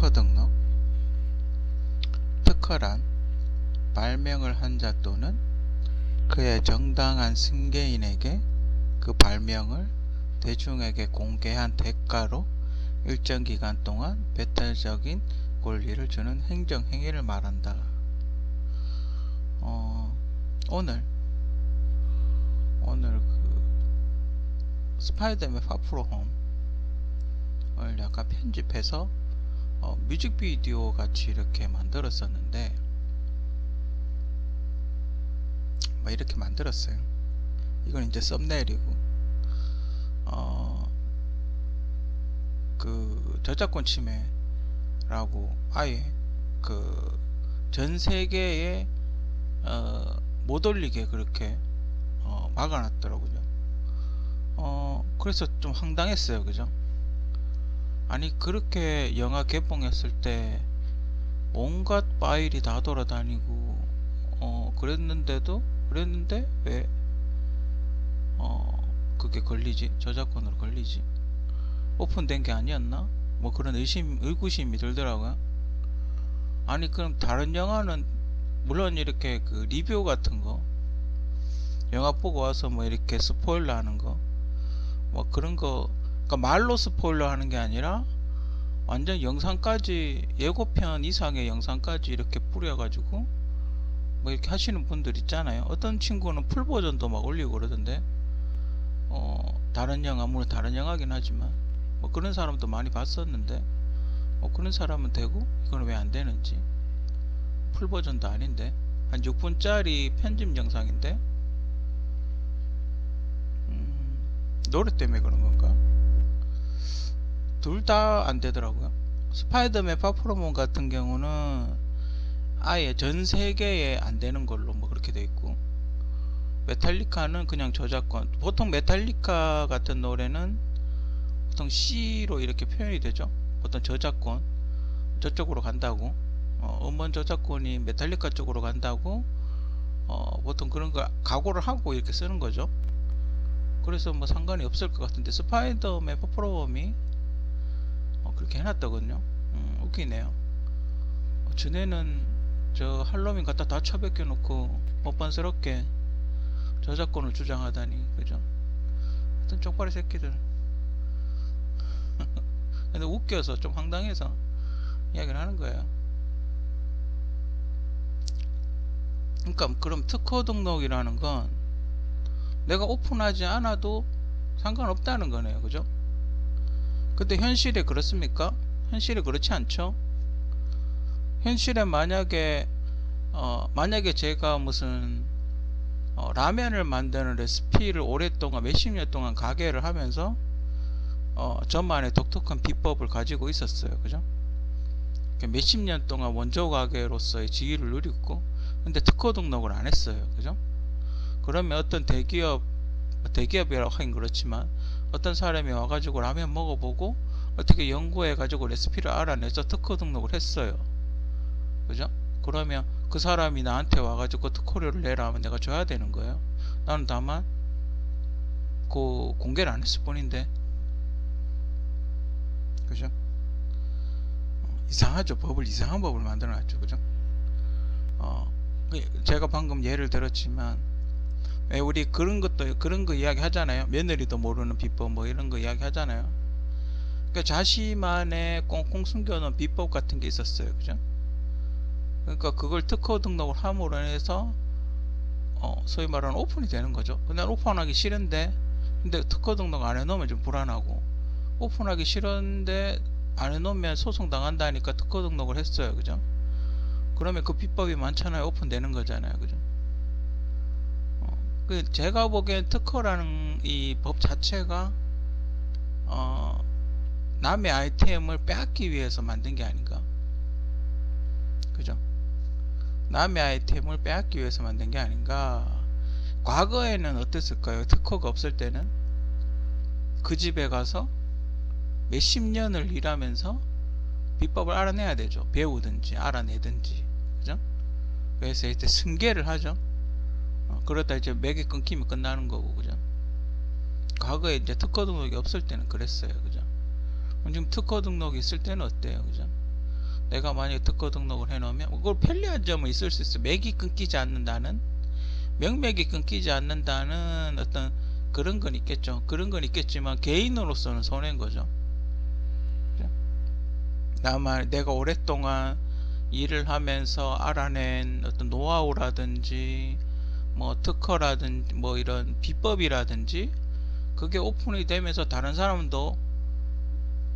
특허 등록. 특허란 발명을 한 자 또는 그의 정당한 승계인에게 그 발명을 대중에게 공개한 대가로 일정 기간 동안 배타적인 권리를 주는 행정행위를 말한다. 오늘 스파이더맨 파프로 홈을 약간 편집해서 뮤직비디오 같이 이렇게 만들었었는데 이렇게 만들었어요. 이건 이제 썸네일이고 그 저작권 침해라고 아예 그 전 세계에 못 올리게 그렇게 막아놨더라고요. 그래서 좀 황당했어요. 그죠? 아니 그렇게 영화 개봉했을 때 온갖 파일이 다 돌아다니고 그랬는데 왜 그게 걸리지? 저작권으로 걸리지? 오픈된 게 아니었나? 뭐 그런 의구심이 들더라고요. 아니 그럼 다른 영화는 물론 이렇게 그 리뷰 같은 거 영화 보고 와서 뭐 이렇게 스포일러 하는 거 뭐 그런 거 그러니까 말로 스포일러 하는 게 아니라 완전 영상까지 예고편 이상의 영상까지 이렇게 뿌려가지고 뭐 이렇게 하시는 분들 있잖아요. 어떤 친구는 풀 버전도 막 올리고 그러던데 다른 영화 물론 다른 영화긴 하지만 뭐 그런 사람도 많이 봤었는데 그런 사람은 되고 이거는 왜 안 되는지. 풀 버전도 아닌데 한 6분짜리 편집 영상인데 노래 때문에 그런 건가? 둘 다 안 되더라고요. 스파이더맨 파프로몬 같은 경우는 아예 전 세계에 안 되는 걸로 뭐 그렇게 돼 있고, 메탈리카는 그냥 저작권. 보통 메탈리카 같은 노래는 보통 C로 이렇게 표현이 되죠. 보통 저작권 저쪽으로 간다고, 음원 저작권이 메탈리카 쪽으로 간다고 보통 그런 거 각오를 하고 이렇게 쓰는 거죠. 그래서 뭐 상관이 없을 것 같은데 스파이더맨 파프로몬이 그렇게 해놨더군요. 웃기네요. 전에는 저 할로윈 갖다 다 처박혀 놓고 뻔뻔스럽게 저작권을 주장하다니, 그죠? 하여튼 쪽발이 새끼들. 근데 웃겨서 좀 황당해서 이야기를 하는 거예요. 그러니까 그럼 특허 등록이라는 건 내가 오픈하지 않아도 상관없다는 거네요. 그죠? 근데 현실에 그렇습니까? 현실에 그렇지 않죠? 현실에 만약에 제가 무슨 라면을 만드는 레시피를 오랫동안 몇십 년 동안 가게를 하면서 저만의 독특한 비법을 가지고 있었어요. 그죠? 몇십 년 동안 원조 가게로서의 지위를 누리고, 근데 특허 등록을 안 했어요. 그죠? 그러면 어떤 대기업이라고 하긴 그렇지만 어떤 사람이 와가지고 라면 먹어보고 어떻게 연구해가지고 레시피를 알아내서 특허 등록을 했어요. 그죠? 그러면 그 사람이 나한테 와가지고 특허료를 내라 하면 내가 줘야 되는 거예요. 나는 다만 그 공개를 안 했을 뿐인데. 그죠? 이상하죠. 이상한 법을 만들어 놨죠. 그죠? 제가 방금 예를 들었지만 왜 우리 그런 거 이야기 하잖아요. 며느리도 모르는 비법 뭐 이런 거 이야기 하잖아요. 그러니까 자신만의 꽁꽁 숨겨놓은 비법 같은 게 있었어요. 그죠? 그러니까 그걸 특허 등록을 함으로 해서 소위 말하는 오픈이 되는 거죠. 근데 오픈하기 싫은데 근데 특허 등록 안 해놓으면 좀 불안하고, 오픈하기 싫은데 안 해놓으면 소송 당한다니까 특허 등록을 했어요. 그죠? 그러면 그 비법이 많잖아요. 오픈되는 거잖아요. 그죠? 제가 보기엔 특허라는 이 법 자체가 남의 아이템을 빼앗기 위해서 만든 게 아닌가. 그죠? 남의 아이템을 빼앗기 위해서 만든 게 아닌가. 과거에는 어땠을까요? 특허가 없을 때는 그 집에 가서 몇십 년을 일하면서 비법을 알아내야 되죠. 배우든지 알아내든지. 그죠? 그래서 이제 승계를 하죠. 그러다 이제 맥이 끊기면 끝나는 거고. 그죠? 과거에 이제 특허 등록이 없을 때는 그랬어요. 그죠? 지금 특허 등록이 있을 때는 어때요? 그죠? 내가 만약에 특허 등록을 해놓으면 그걸 편리한 점은 있을 수 있어. 맥이 끊기지 않는다는, 명맥이 끊기지 않는다는 어떤 그런 건 있겠죠. 그런 건 있겠지만 개인으로서는 손해인 거죠. 다만 내가 오랫동안 일을 하면서 알아낸 어떤 노하우라든지 뭐 특허라든지 뭐 이런 비법이라든지 그게 오픈이 되면서 다른 사람도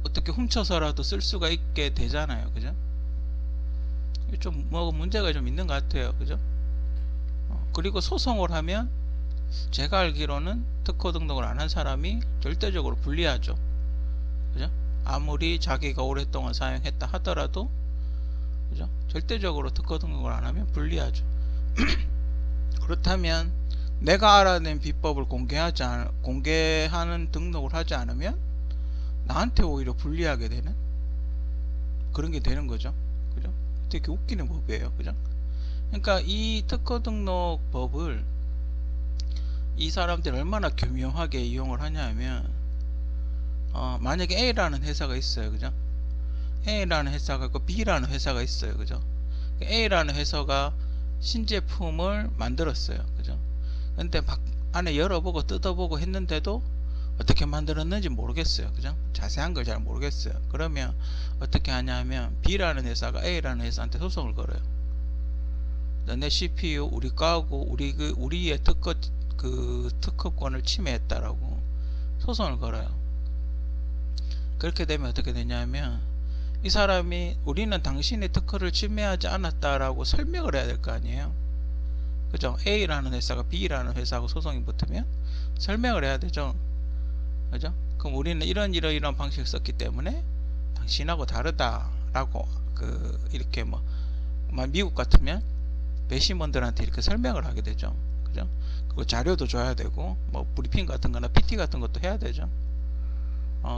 어떻게 훔쳐서라도 쓸 수가 있게 되잖아요. 그죠? 좀 뭐 문제가 좀 있는 것 같아요. 그죠? 그리고 소송을 하면 제가 알기로는 특허 등록을 안 한 사람이 절대적으로 불리하죠. 그죠? 아무리 자기가 오랫동안 사용했다 하더라도, 그죠? 절대적으로 특허 등록을 안 하면 불리하죠. 그렇다면 내가 알아낸 비법을 공개하는 등록을 하지 않으면 나한테 오히려 불리하게 되는 그런 게 되는 거죠. 그죠? 되게 웃기는 법이에요. 그죠? 그러니까 이 특허 등록 법을 이 사람들이 얼마나 교묘하게 이용을 하냐면, 만약에 A라는 회사가 있어요. 그죠? A라는 회사가 있고 B라는 회사가 있어요. 그죠? A라는 회사가 신제품을 만들었어요. 그죠? 근데 막 안에 열어보고 뜯어보고 했는데도 어떻게 만들었는지 모르겠어요. 그죠? 자세한 걸 잘 모르겠어요. 그러면 어떻게 하냐면 B라는 회사가 A라는 회사한테 소송을 걸어요. 내 CPU 우리 거하고 우리의 특허권을 침해했다라고 소송을 걸어요. 그렇게 되면 어떻게 되냐면 이 사람이 우리는 당신의 특허를 침해하지 않았다라고 설명을 해야 될 거 아니에요. 그죠? A라는 회사가 B라는 회사하고 소송이 붙으면 설명을 해야 되죠. 그죠? 그럼 우리는 이런 방식을 썼기 때문에 당신하고 다르다라고 이렇게 뭐 미국 같으면 배심원들한테 이렇게 설명을 하게 되죠. 그죠? 그 자료도 줘야 되고 뭐 브리핑 같은 거나 PT 같은 것도 해야 되죠.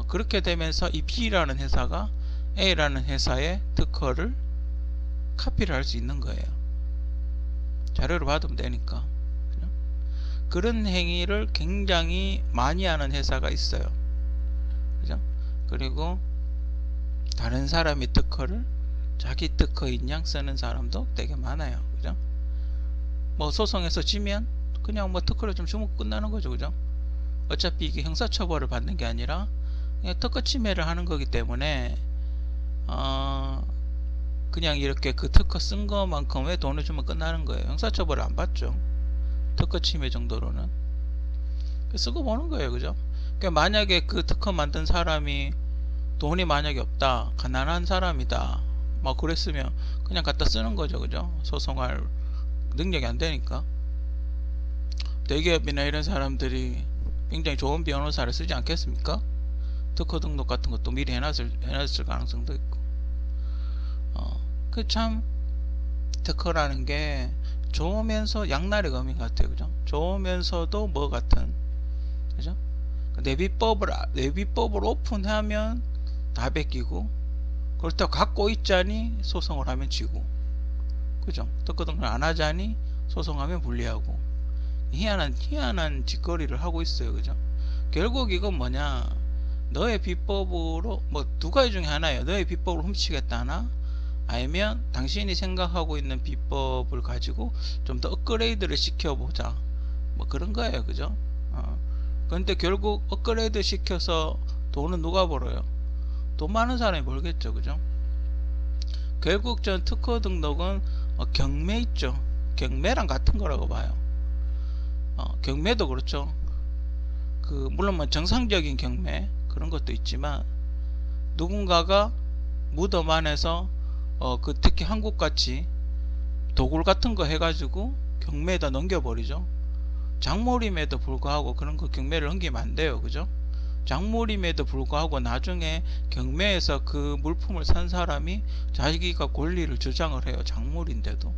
그렇게 되면서 이 B라는 회사가 A라는 회사의 특허를 카피를 할 수 있는 거예요. 자료를 받으면 되니까. 그죠? 그런 행위를 굉장히 많이 하는 회사가 있어요. 그죠? 그리고 다른 사람의 특허를 자기 특허인 양 쓰는 사람도 되게 많아요. 그죠? 뭐 소송에서 지면 그냥 뭐 특허를 좀 주면 끝나는 거죠. 그죠? 어차피 이게 형사처벌을 받는 게 아니라 그냥 특허 침해를 하는 거기 때문에 그냥 이렇게 그 특허 쓴 거만큼의 돈을 주면 끝나는 거예요. 형사처벌을 안 받죠. 특허 침해 정도로는. 쓰고 보는 거예요. 그죠? 그러니까 만약에 그 특허 만든 사람이 돈이 만약에 없다, 가난한 사람이다, 뭐 그랬으면 그냥 갖다 쓰는 거죠. 그죠? 소송할 능력이 안 되니까. 대기업이나 이런 사람들이 굉장히 좋은 변호사를 쓰지 않겠습니까? 특허 등록 같은 것도 미리 해놨을 가능성도 있고. 그 참 특허라는 게 좋으면서 양날의 검인 같아요. 그죠? 좋으면서도 뭐 같은. 그죠? 내비법을 오픈하면 다 베끼고, 그렇다고 갖고 있자니 소송을 하면 지고. 그죠? 특허 등록을 안 하자니 소송하면 불리하고. 희한한 짓거리를 하고 있어요. 그죠? 결국 이건 뭐냐? 너의 비법으로 뭐 두 가지 중에 하나예요. 너의 비법을 훔치겠다 하나, 아니면 당신이 생각하고 있는 비법을 가지고 좀 더 업그레이드를 시켜보자, 뭐 그런 거예요. 그죠? 그런데 결국 업그레이드 시켜서 돈은 누가 벌어요? 돈 많은 사람이 벌겠죠. 그죠? 결국 전 특허 등록은 경매 있죠. 경매랑 같은 거라고 봐요. 경매도 그렇죠. 물론 뭐 정상적인 경매 그런 것도 있지만, 누군가가 무덤 안에서 특히 한국같이 도굴 같은 거 해가지고 경매에다 넘겨버리죠. 작물임에도 불구하고 그런 거 경매를 넘기면 안 돼요. 그죠? 작물임에도 불구하고 나중에 경매에서 그 물품을 산 사람이 자기가 권리를 주장을 해요. 작물인데도.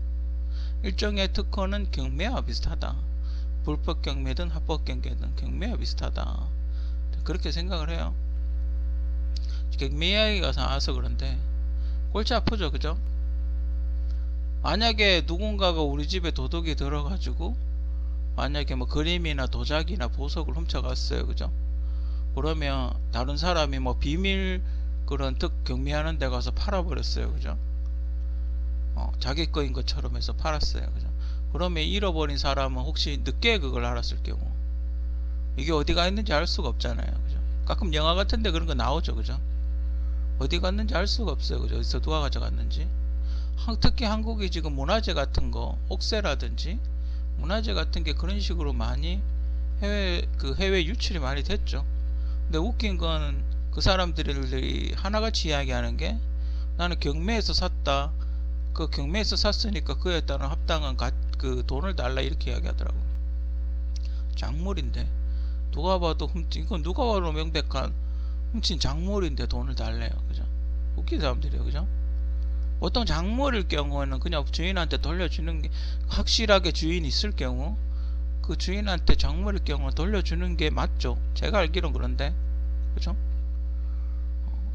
일종의 특허는 경매와 비슷하다. 불법 경매든 합법 경매든 경매와 비슷하다. 그렇게 생각을 해요. 경매 이야기가 나와서 그런데 골치 아프죠. 그죠? 만약에 누군가가 우리 집에 도둑이 들어가지고 만약에 뭐 그림이나 도자기나 보석을 훔쳐갔어요. 그죠? 그러면 다른 사람이 뭐 비밀 그런 경매하는 데 가서 팔아버렸어요. 그죠? 자기 거인 것처럼 해서 팔았어요. 그죠? 그러면 잃어버린 사람은 혹시 늦게 그걸 알았을 경우 이게 어디 가 있는지 알 수가 없잖아요. 그죠? 가끔 영화 같은데 그런 거 나오죠. 그죠? 어디 갔는지 알 수가 없어요. 그죠? 어디서 누가 가져갔는지. 특히 한국이 지금 문화재 같은 거, 옥새라든지 문화재 같은 게 그런 식으로 많이 해외 유출이 많이 됐죠. 근데 웃긴 건 그 사람들이 하나같이 이야기하는 게 나는 경매에서 샀다. 그 경매에서 샀으니까 그에 따른 합당한 그 돈을 달라 이렇게 이야기하더라고. 작물인데 누가 봐도 훔친 이건 누가 봐도 명백한 훔친 작물인데 돈을 달래요. 그죠? 웃긴 사람들이에요. 그죠? 보통 작물일 경우에는 그냥 주인한테 돌려주는 게 확실하게 주인이 있을 경우 그 주인한테 작물일 경우 돌려주는 게 맞죠. 제가 알기론 그런데 그죠?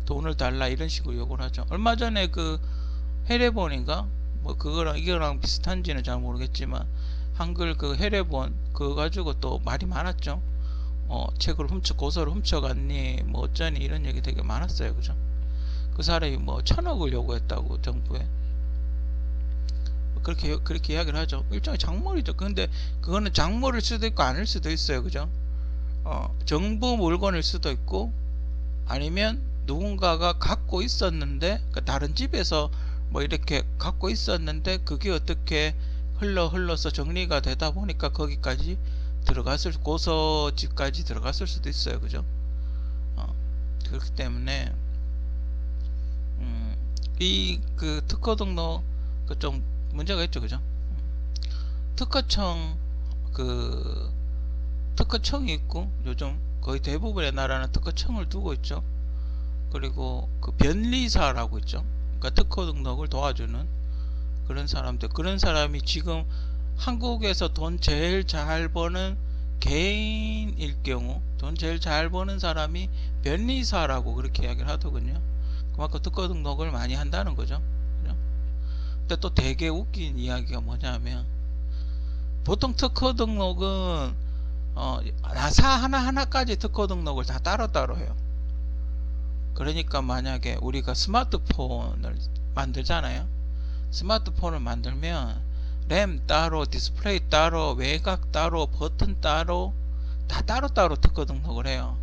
돈을 달라 이런 식으로 요구를 하죠. 얼마 전에 그 해례본인가 뭐 그거랑 이거랑 비슷한지는 잘 모르겠지만 한글 그 해례본 그거 가지고 또 말이 많았죠. 책을 고서를 훔쳐갔니 뭐 어쩌니 이런 얘기 되게 많았어요. 그죠? 그 사람이 뭐 1,000억을 요구했다고 정부에 그렇게 이야기를 하죠. 일종의 작물이죠. 근데 그거는 작물일 수도 있고 아닐 수도 있어요. 그죠? 정부 물건일 수도 있고 아니면 누군가가 갖고 있었는데 다른 집에서 뭐 이렇게 갖고 있었는데 그게 어떻게 흘러서 정리가 되다 보니까 거기까지 고서집까지 들어갔을 수도 있어요. 그죠? 그렇기 때문에 이 그 특허 등록 그 좀 문제가 있죠. 그죠? 특허청 그 특허청이 있고 요즘 거의 대부분의 나라는 특허청을 두고 있죠. 그리고 그 변리사라고 있죠. 그러니까 특허 등록을 도와주는 그런 사람이 지금 한국에서 돈 제일 잘 버는 개인일 경우 돈 제일 잘 버는 사람이 변리사라고 그렇게 이야기를 하더군요. 그만큼 특허 등록을 많이 한다는 거죠. 근데 또 되게 웃긴 이야기가 뭐냐면 보통 특허 등록은 나사 하나하나까지 특허 등록을 다 따로따로 해요. 그러니까 만약에 우리가 스마트폰을 만들잖아요. 스마트폰을 만들면 램 따로, 디스플레이 따로, 외곽 따로, 버튼 따로 다 따로따로 특허 등록을 해요.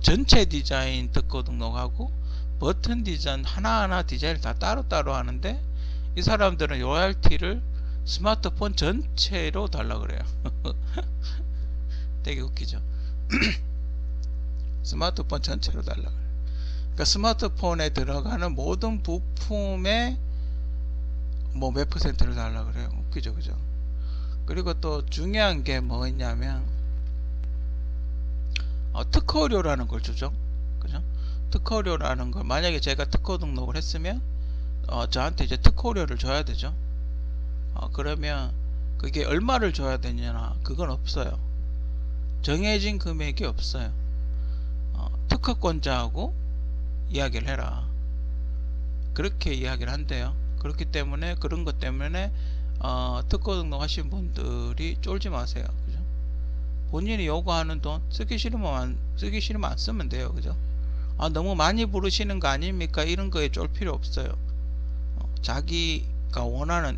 전체 디자인 특허 등록하고 버튼 디자인 하나하나 디자인을 다 따로따로 하는데 이 사람들은 로얄티를 스마트폰 전체로 달라 그래요. 되게 웃기죠. 스마트폰 전체로 달라 그래요. 그러니까 스마트폰에 들어가는 모든 부품의 뭐 몇 퍼센트를 달라 그래요. 웃기죠, 그죠? 그리고 또 중요한 게 뭐 있냐면 특허료라는 걸 주죠. 그죠? 특허료라는 걸 만약에 제가 특허 등록을 했으면 저한테 이제 특허료를 줘야 되죠. 그러면 그게 얼마를 줘야 되냐나 그건 없어요. 정해진 금액이 없어요. 특허권자하고 이야기를 해라. 그렇게 이야기를 한대요. 그렇기 때문에 그런 것 때문에 특허 등록하신 분들이 쫄지 마세요. 그죠? 본인이 요구하는 돈 쓰기 싫으면 안 쓰면 돼요. 그죠? 너무 많이 부르시는 거 아닙니까? 이런 거에 쫄 필요 없어요. 자기가 원하는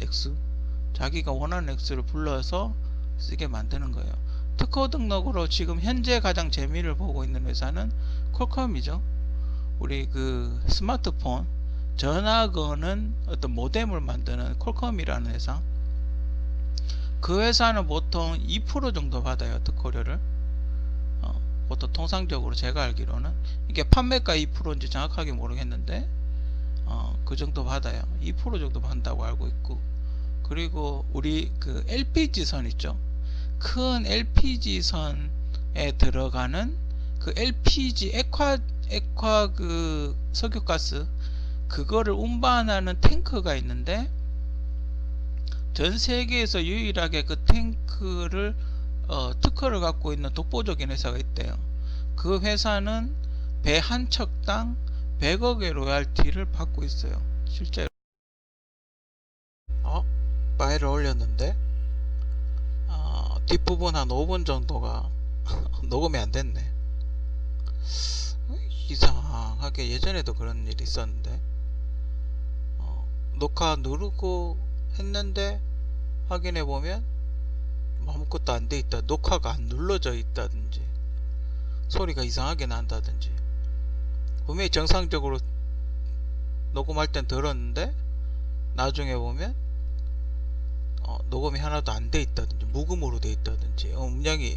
액수를 불러서 쓰게 만드는 거예요. 특허 등록으로 지금 현재 가장 재미를 보고 있는 회사는 퀄컴이죠. 우리 그 스마트폰 전화 거는 어떤 모뎀을 만드는 퀄컴이라는 회사. 그 회사는 보통 2% 정도 받아요. 특허료를. 보통 통상적으로 제가 알기로는 이게 판매가 2%인지 정확하게 모르겠는데 그 정도 받아요. 2% 정도 받는다고 알고 있고, 그리고 우리 그 LPG선 있죠. 큰 LPG선에 들어가는 그 LPG 액화 그 석유가스 그거를 운반하는 탱크가 있는데 전 세계에서 유일하게 그 탱크를 특허를 갖고 있는 독보적인 회사가 있대요. 그 회사는 배 한 척당 100억의 로얄티를 받고 있어요. 실제로. 파일을 올렸는데 뒷부분 한 5분 정도가 녹음이 안 됐네. 이상하게 예전에도 그런 일이 있었는데 녹화 누르고 했는데 확인해 보면 아무것도 안 돼 있다, 녹화가 안 눌러져 있다든지 소리가 이상하게 난다든지, 분명히 정상적으로 녹음할 땐 들었는데 나중에 보면 녹음이 하나도 안 돼 있다든지 무음으로 돼 있다든지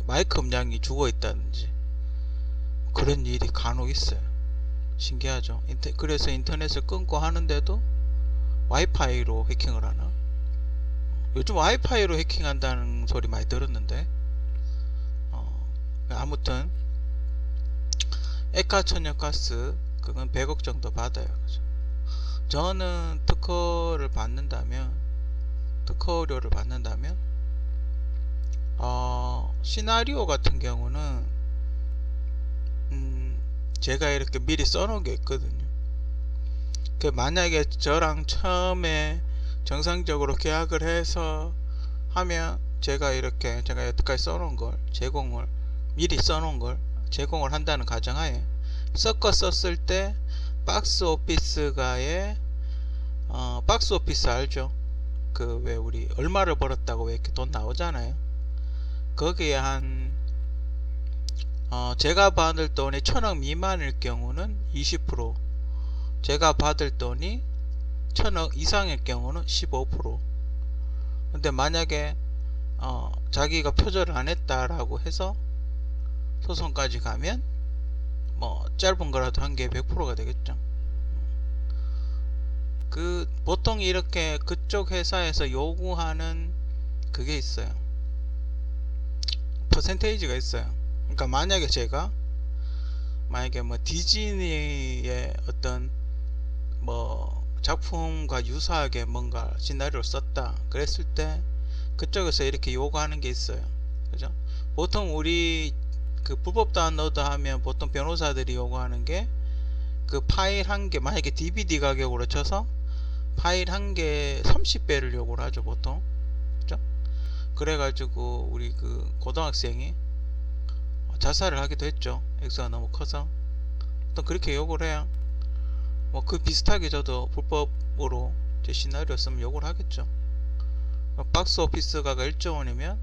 마이크 음량이 죽어 있다든지 그런 일이 간혹 있어요. 신기하죠. 그래서 인터넷을 끊고 하는데도 와이파이로 해킹을 하나? 요즘 와이파이로 해킹한다는 소리 많이 들었는데 아무튼 액화천연가스 그건 100억 정도 받아요. 그죠? 저는 특허료를 받는다면 시나리오 같은 경우는 제가 이렇게 미리 써놓은 게 있거든요. 만약에 저랑 처음에 정상적으로 계약을 해서 하면 제가 여태까지 써놓은 걸 미리 써놓은 걸 제공을 한다는 가정하에 섞어 썼을 때 박스 오피스가의 박스 오피스 알죠? 그 왜 우리 얼마를 벌었다고 왜 이렇게 돈 나오잖아요. 거기에 한 제가 받을 돈이 1000억 미만일 경우는 20%, 제가 받을 돈이 1000억 이상일 경우는 15%. 근데 만약에 자기가 표절을 안 했다라고 해서 소송까지 가면 뭐 짧은 거라도 한 개에 100%가 되겠죠. 보통 이렇게 그쪽 회사에서 요구하는 그게 있어요. 퍼센테이지가 있어요. 그러니까 만약에 뭐 디즈니의 어떤 뭐 작품과 유사하게 뭔가 시나리오를 썼다 그랬을 때 그쪽에서 이렇게 요구하는 게 있어요. 그죠? 보통 우리 불법 다운로드 하면 보통 변호사들이 요구하는 게 파일 한 개, 만약에 DVD 가격으로 쳐서 파일 한 개 30배를 요구를 하죠, 보통. 그죠? 그래가지고 우리 고등학생이 자살을 하기도 했죠. 액수가 너무 커서. 또 그렇게 요구를 해요. 뭐 비슷하게 저도 불법으로 제 시나리오 쓰면 요구를 하겠죠. 박스 오피스가 1조 원이면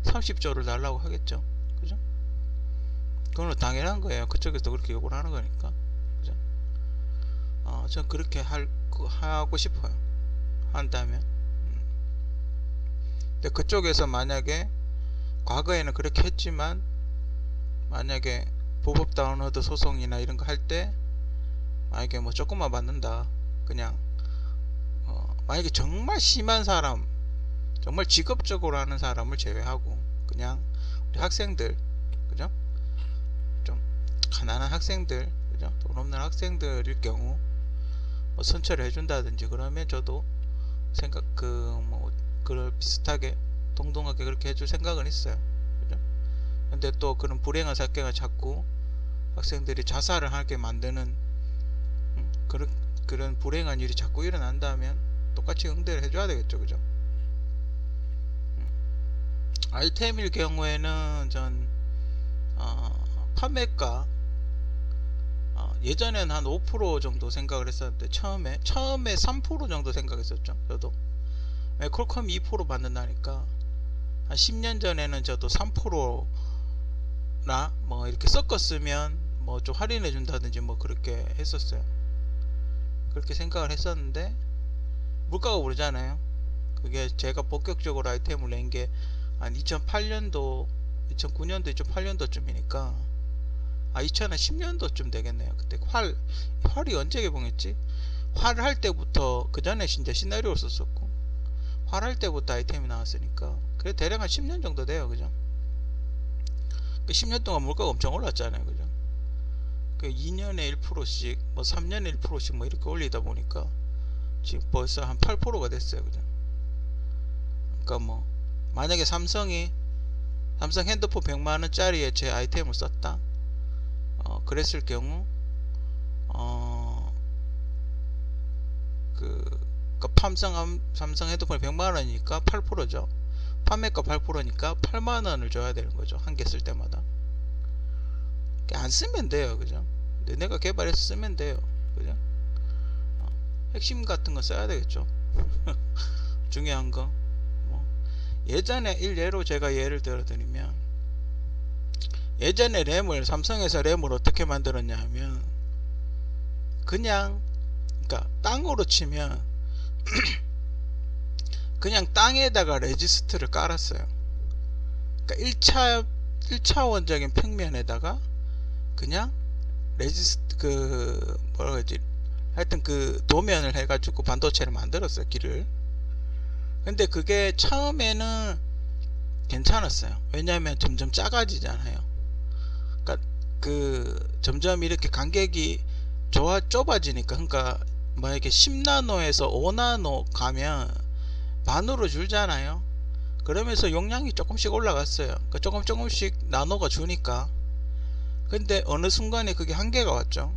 30조를 달라고 하겠죠. 그죠? 그건 당연한 거예요. 그쪽에서 그렇게 요구를 하는 거니까. 그죠? 전 그렇게 하고 싶어요. 한다면. 근데 그쪽에서 만약에 과거에는 그렇게 했지만 만약에 불법 다운로드 소송이나 이런 거 할 때 만약에 뭐 조금만 받는다, 그냥 만약에 정말 심한 사람, 정말 직업적으로 하는 사람을 제외하고 그냥 우리 학생들, 그죠? 좀 가난한 학생들, 그죠? 돈 없는 학생들일 경우 뭐 선처를 해준다든지 그러면 저도 그걸 비슷하게 동등하게 그렇게 해줄 생각은 있어요. 그죠? 근데 또 그런 불행한 사건을 자꾸 학생들이 자살을 하게 만드는 그런 불행한 일이 자꾸 일어난다면 똑같이 응대를 해줘야 되겠죠. 그죠? 아이템일 경우에는 전 판매가 예전에는 한 5% 정도 생각을 했었는데 처음에 3% 정도 생각했었죠. 저도 콜컴이 2% 받는다니까 한 10년 전에는 저도 3%나 뭐 이렇게 섞었으면 뭐 좀 할인해 준다든지 뭐 그렇게 했었어요. 그렇게 생각을 했었는데 물가가 오르잖아요. 그게 제가 본격적으로 아이템을 낸 게 한 2008년도 2009년도 2008년도쯤이니까 2010년도쯤 되겠네요. 그때 활이 언제 개봉했지? 활을 할 때부터, 그 전에 진짜 시나리오를 썼었고 활 할 때부터 아이템이 나왔으니까 그래 대략 한 10년 정도 돼요. 그죠? 10년 동안 물가가 엄청 올랐잖아요. 그죠? 2년에 1%씩 뭐 3년에 1%씩 뭐 이렇게 올리다 보니까 지금 벌써 한 8%가 됐어요. 그죠? 그러니까 뭐 만약에 삼성 핸드폰 100만원짜리에 제 아이템을 썼다 그랬을 경우 삼성 핸드폰이 100만원이니까 8%죠. 판매가 8%니까 8만원을 줘야 되는 거죠. 한 개 쓸 때마다. 안 쓰면 돼요. 그죠? 내가 개발해서 쓰면 돼요. 그죠? 핵심 같은 거 써야 되겠죠. 중요한 거. 뭐 예전에 일례로 제가 예를 들어 드리면, 예전에 램을, 삼성에서 램을 어떻게 만들었냐 하면, 그냥, 그러니까 땅으로 치면 그냥 땅에다가 레지스트를 깔았어요. 그러니까 1차원적인 평면에다가 그냥 레지스트, 그 뭐라 그러지, 하여튼 그 도면을 해가지고 반도체를 만들었어요, 길을. 근데 그게 처음에는 괜찮았어요. 왜냐하면 점점 작아지잖아요. 그러니까 그 점점 이렇게 간격이 좁아지니까, 그러니까 만약에 10나노에서 5나노 가면 반으로 줄잖아요. 그러면서 용량이 조금씩 올라갔어요. 그러니까 조금씩 나노가 주니까. 근데 어느 순간에 그게 한계가 왔죠.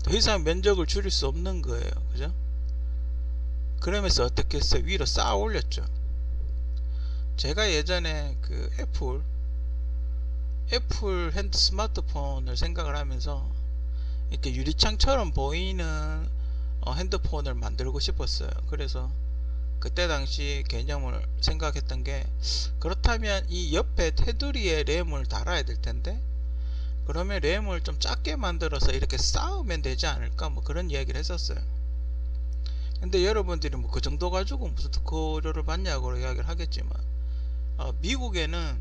더 이상 면적을 줄일 수 없는 거예요. 그죠? 그러면서 어떻게 했어요? 위로 쌓아 올렸죠. 제가 예전에 그 애플 핸드 스마트폰을 생각을 하면서 이렇게 유리창처럼 보이는 핸드폰을 만들고 싶었어요. 그래서 그때 당시 개념을 생각했던 게, 그렇다면 이 옆에 테두리에 램을 달아야 될 텐데, 그러면 램을 좀 작게 만들어서 이렇게 쌓으면 되지 않을까, 뭐 그런 이야기를 했었어요. 근데 여러분들이 뭐 그 정도 가지고 무슨 특허료를 받냐고 이야기를 하겠지만, 미국에는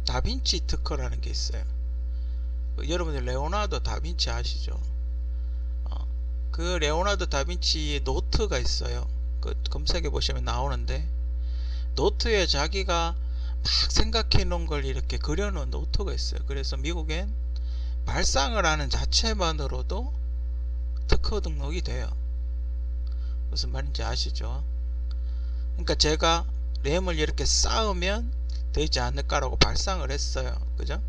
다빈치 특허라는 게 있어요. 여러분들 레오나르도 다빈치 아시죠? 그 레오나르도 다빈치의 노트가 있어요. 그 검색해 보시면 나오는데, 노트에 자기가 막 생각해 놓은 걸 이렇게 그려 놓은 노트가 있어요. 그래서 미국엔 발상을 하는 자체만으로도 특허 등록이 돼요. 무슨 말인지 아시죠? 그러니까 제가 램을 이렇게 쌓으면 되지 않을까라고 발상을 했어요. 그죠?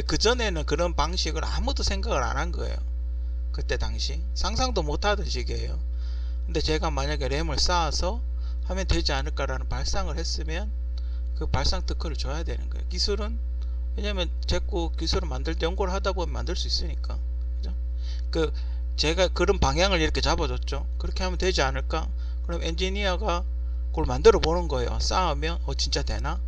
그 전에는 그런 방식을 아무도 생각을 안 한 거예요. 그때 당시 상상도 못 하던 시기예요. 근데 제가 만약에 램을 쌓아서 하면 되지 않을까라는 발상을 했으면 그 발상 특허를 줘야 되는 거예요. 기술은, 왜냐면 자꾸 기술을 만들 때 연구를 하다 보면 만들 수 있으니까. 그죠? 그 제가 그런 방향을 이렇게 잡아줬죠. 그렇게 하면 되지 않을까? 그럼 엔지니어가 그걸 만들어 보는 거예요. 쌓으면 진짜 되나?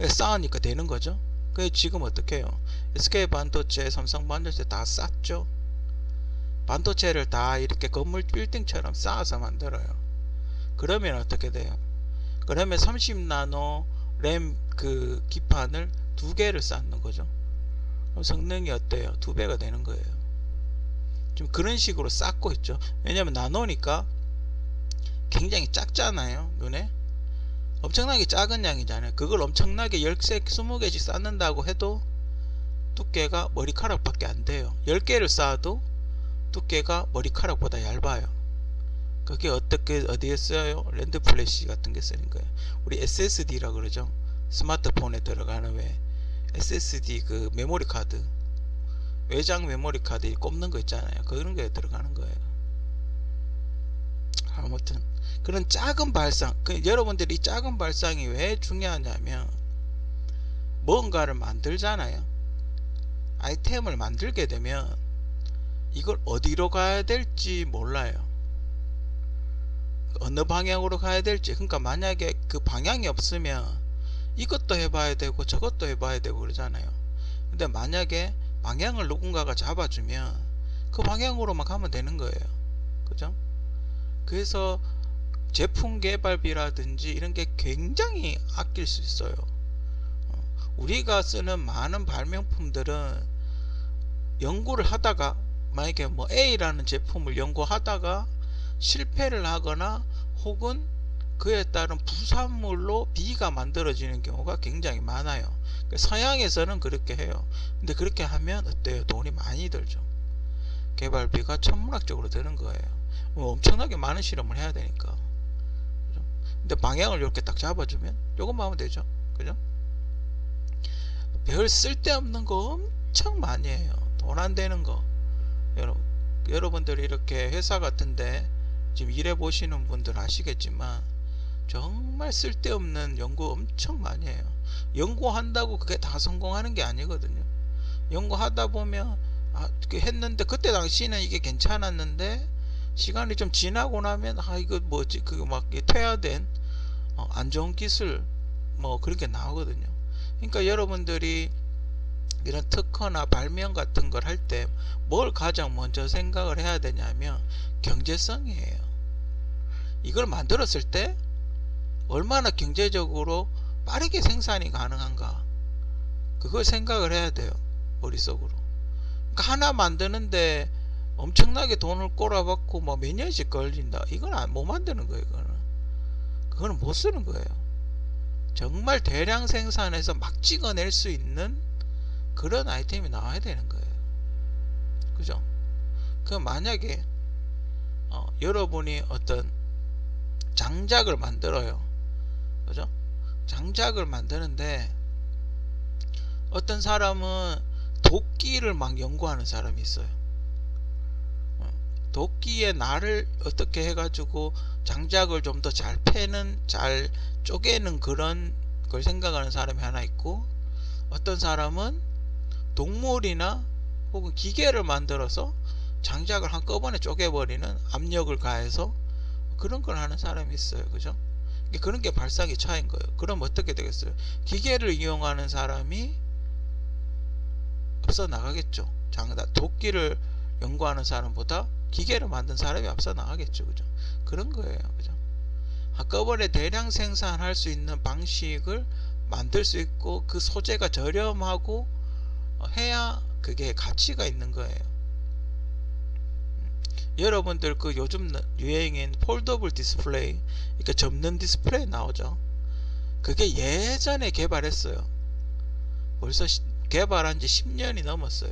쌓으니까 되는 거죠. 그래서 지금 어떻게 해요? SK 반도체, 삼성 반도체 다 쌌죠. 반도체를 다 이렇게 건물 빌딩처럼 쌓아서 만들어요. 그러면 어떻게 돼요? 그러면 30나노 램 그 기판을 2개를 쌓는 거죠. 그럼 성능이 어때요? 2배가 되는 거예요. 좀 그런 식으로 쌓고 있죠. 왜냐면 나노니까 굉장히 작잖아요, 눈에. 엄청나게 작은 양이잖아요. 그걸 엄청나게 10개, 20개씩 쌓는다고 해도 두께가 머리카락밖에 안 돼요. 10개를 쌓아도 두께가 머리카락보다 얇아요. 그게 어디에 써요? 랜드 플래시 같은 게 쓰는 거예요. 우리 SSD라 그러죠. 스마트폰에 들어가는 왜 SSD 그 메모리 카드, 외장 메모리 카드 꼽는 거 있잖아요. 그런 거에 들어가는 거예요. 아무튼 그런 작은 발상, 여러분들이 이 작은 발상이 왜 중요하냐면, 뭔가를 만들잖아요. 아이템을 만들게 되면 이걸 어디로 가야 될지 몰라요. 어느 방향으로 가야 될지. 그러니까 만약에 그 방향이 없으면 이것도 해봐야 되고 저것도 해봐야 되고 그러잖아요. 근데 만약에 방향을 누군가가 잡아주면 그 방향으로만 가면 되는 거예요. 그죠? 그래서 제품 개발비라든지 이런 게 굉장히 아낄 수 있어요. 우리가 쓰는 많은 발명품들은 연구를 하다가, 만약에 뭐 A라는 제품을 연구하다가 실패를 하거나 혹은 그에 따른 부산물로 B가 만들어지는 경우가 굉장히 많아요. 서양에서는 그렇게 해요. 근데 그렇게 하면 어때요? 돈이 많이 들죠. 개발비가 천문학적으로 드는 거예요. 뭐 엄청나게 많은 실험을 해야 되니까. 그죠? 근데 방향을 이렇게 딱 잡아주면 요것만 하면 되죠. 그죠? 별 쓸데없는 거 엄청 많이 해요. 돈 안 되는 거. 여러분들이 이렇게 회사 같은데 지금 일해 보시는 분들 아시겠지만 정말 쓸데없는 연구 엄청 많이 해요. 연구한다고 그게 다 성공하는 게 아니거든요. 연구하다 보면 했는데 그때 당시는 이게 괜찮았는데 시간이 좀 지나고 나면 이거 뭐지 그거 막 퇴화된 안 좋은 기술 뭐 그런 게 나오거든요. 그러니까 여러분들이 이런 특허나 발명 같은 걸 할 때 뭘 가장 먼저 생각을 해야 되냐면 경제성이에요. 이걸 만들었을 때 얼마나 경제적으로 빠르게 생산이 가능한가, 그걸 생각을 해야 돼요, 머릿속으로. 그러니까 하나 만드는데 엄청나게 돈을 꼬라박고 뭐 몇 년씩 걸린다, 이건 못 만드는 거예요. 그거는 못 쓰는 거예요. 정말 대량 생산해서 막 찍어낼 수 있는 그런 아이템이 나와야 되는 거예요. 그죠? 그럼 만약에 여러분이 어떤 장작을 만들어요. 그죠? 장작을 만드는데 어떤 사람은 도끼를 막 연구하는 사람이 있어요. 도끼의 날을 어떻게 해가지고 장작을 좀 더 잘 패는, 잘 쪼개는 그런 걸 생각하는 사람이 하나 있고, 어떤 사람은 동물이나 혹은 기계를 만들어서 장작을 한꺼번에 쪼개버리는, 압력을 가해서 그런 걸 하는 사람이 있어요. 그죠? 그런 게 발상의 차이인 거예요. 그럼 어떻게 되겠어요? 기계를 이용하는 사람이 앞서 나가겠죠. 도끼를 연구하는 사람보다 기계를 만든 사람이 앞서 나가겠죠. 그죠? 그런 거예요. 그죠? 한꺼번에 대량 생산할 수 있는 방식을 만들 수 있고, 그 소재가 저렴하고 해야 그게 가치가 있는 거예요. 여러분들 그 요즘 유행인 폴더블 디스플레이, 그러니까 접는 디스플레이 나오죠. 그게 예전에 개발했어요. 벌써 개발한 지 10년이 넘었어요.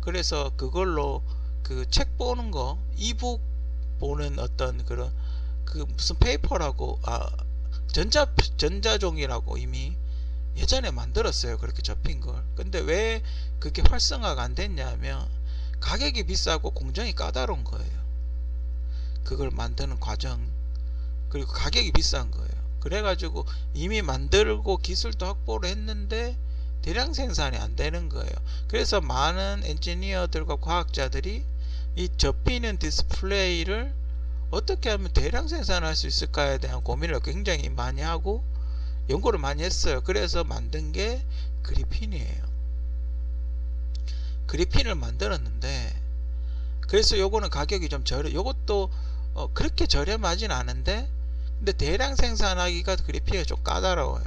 그래서 그걸로 그 책 보는 거, 이북 보는 어떤 그런 그 무슨 페이퍼라고, 전자종이라고 이미 예전에 만들었어요. 그렇게 접힌 걸. 근데 왜 그게 활성화가 안 됐냐면 가격이 비싸고 공정이 까다로운 거예요. 그걸 만드는 과정, 그리고 가격이 비싼 거예요. 그래가지고 이미 만들고 기술도 확보를 했는데 대량 생산이 안 되는 거예요. 그래서 많은 엔지니어들과 과학자들이 이 접히는 디스플레이를 어떻게 하면 대량 생산할 수 있을까에 대한 고민을 굉장히 많이 하고 연구를 많이 했어요. 그래서 만든 게 그리핀이에요. 그리핀을 만들었는데, 그래서 요거는 가격이 좀 요것도 그렇게 저렴하진 않은데, 근데 대량 생산하기가 그리핀이 좀 까다로워요.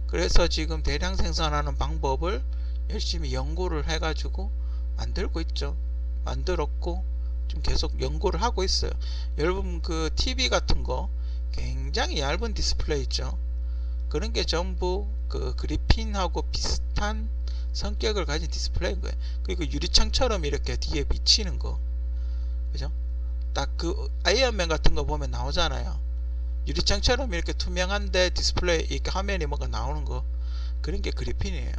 그래서 지금 대량 생산하는 방법을 열심히 연구를 해가지고 만들고 있죠. 만들었고 지금 계속 연구를 하고 있어요. 여러분 그 TV 같은 거 굉장히 얇은 디스플레이 있죠. 그런 게 전부 그 그리핀하고 비슷한 성격을 가진 디스플레이인 거예요. 그리고 유리창처럼 이렇게 뒤에 비치는 거, 그죠? 딱 그 아이언맨 같은 거 보면 나오잖아요. 유리창처럼 이렇게 투명한데 디스플레이 이렇게 화면이 뭔가 나오는 거, 그런 게 그리핀이에요.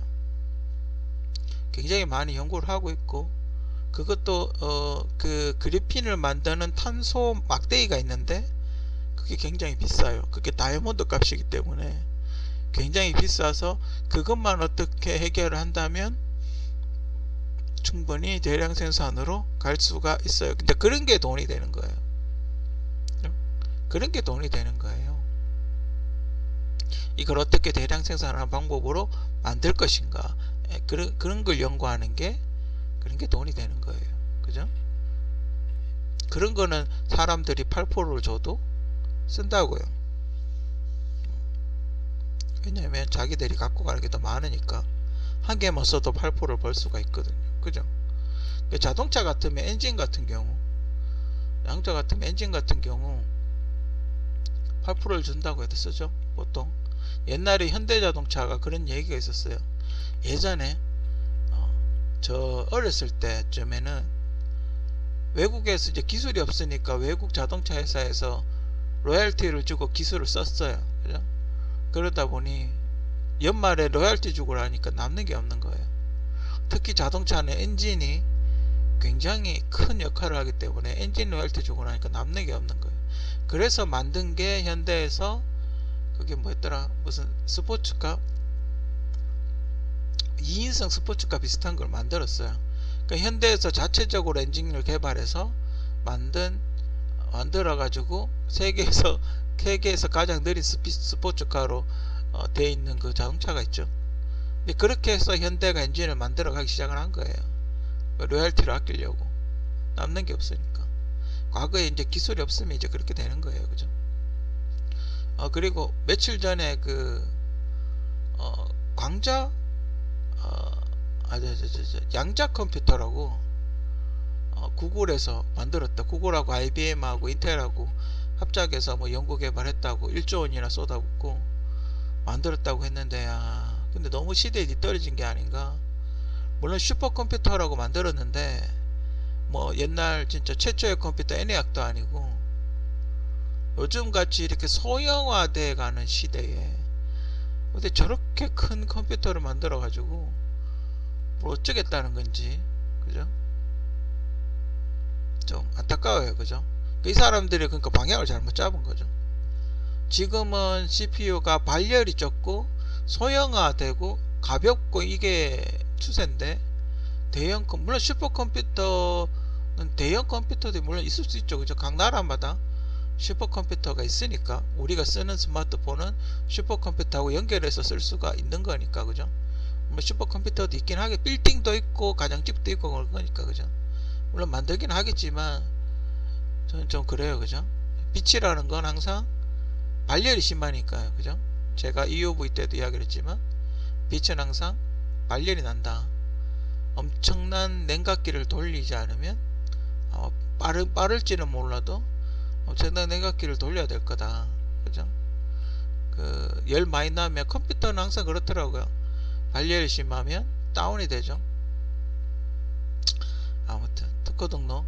굉장히 많이 연구를 하고 있고, 그것도 그 그리핀을 만드는 탄소 막대기가 있는데 그게 굉장히 비싸요. 그게 다이아몬드 값이기 때문에 굉장히 비싸서 그것만 어떻게 해결을 한다면 충분히 대량 생산으로 갈 수가 있어요. 근데 그런 게 돈이 되는 거예요. 그런 게 돈이 되는 거예요. 이걸 어떻게 대량 생산하는 방법으로 만들 것인가, 그런 걸 연구하는 게, 그런 게 돈이 되는 거예요. 그죠? 그런 거는 사람들이 8%를 줘도 쓴다고요. 왜냐면 자기들이 갖고 가는 게 더 많으니까 한 개만 써도 8%를 벌 수가 있거든요. 그죠? 자동차 같으면 엔진 같은 경우, 양자 같으면 엔진 같은 경우 8%를 준다고 해도 쓰죠. 보통 옛날에 현대자동차가 그런 얘기가 있었어요. 예전에 저 어렸을 때쯤에는 외국에서 이제 기술이 없으니까 외국 자동차 회사에서 로열티를 주고 기술을 썼어요. 그죠? 그러다 보니 연말에 로열티 주고 나니까 남는 게 없는 거예요. 특히 자동차는 엔진이 굉장히 큰 역할을 하기 때문에 엔진 로열티 주고 나니까 남는 게 없는 거예요. 그래서 만든 게 현대에서 그게 뭐였더라, 무슨 스포츠카, 2인승 스포츠카 비슷한 걸 만들었어요. 그러니까 현대에서 자체적으로 엔진을 개발해서 만들어 가지고 세계에서 가장 느린 스포츠카로 돼 있는 그 자동차가 있죠. 근데 그렇게 해서 현대가 엔진을 만들어 가기 시작을 한 거예요. 로열티를 아끼려고. 남는 게 없으니까. 과거에 이제 기술이 없으면 이제 그렇게 되는 거예요. 그죠? 그리고 며칠 전에 광자 양자 컴퓨터라고 구글에서 만들었다. 구글하고 IBM하고 인텔하고 합작해서 뭐 연구 개발했다고 1조 원이나 쏟아붓고 만들었다고 했는데, 근데 너무 시대에 뒤떨어진 게 아닌가. 물론 슈퍼컴퓨터라고 만들었는데 뭐 옛날 진짜 최초의 컴퓨터 ENIAC도 아니고 요즘 같이 이렇게 소형화돼 가는 시대에 근데 저렇게 큰 컴퓨터를 만들어 가지고 뭐 어쩌겠다는 건지, 그죠? 좀 안타까워요. 그죠? 이 사람들이 그러니까 방향을 잘못 잡은 거죠. 지금은 CPU가 발열이 적고 소형화되고 가볍고 이게 추세인데, 물론 슈퍼컴퓨터는 대형 컴퓨터도 물론 있을 수 있죠. 그죠? 각 나라마다 슈퍼컴퓨터가 있으니까 우리가 쓰는 스마트폰은 슈퍼컴퓨터하고 연결해서 쓸 수가 있는 거니까. 그죠? 뭐 슈퍼컴퓨터도 있긴 하게, 빌딩도 있고 가정집도 있고 그런 거니까. 그죠? 물론 만들긴 하겠지만 저는 좀 그래요. 그죠? 빛이라는 건 항상 발열이 심하니까요. 그죠? 제가 EUV 때도 이야기를 했지만 빛은 항상 발열이 난다. 엄청난 냉각기를 돌리지 않으면 빠를지는 몰라도 엄청난 냉각기를 돌려야 될 거다. 그죠? 열 많이 나면, 컴퓨터는 항상 그렇더라고요. 발열이 심하면 다운이 되죠. 아무튼 특허등록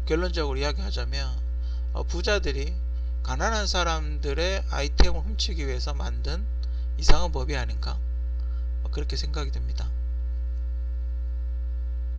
결론적으로 이야기하자면 부자들이 가난한 사람들의 아이템을 훔치기 위해서 만든 이상한 법이 아닌가, 그렇게 생각이 됩니다.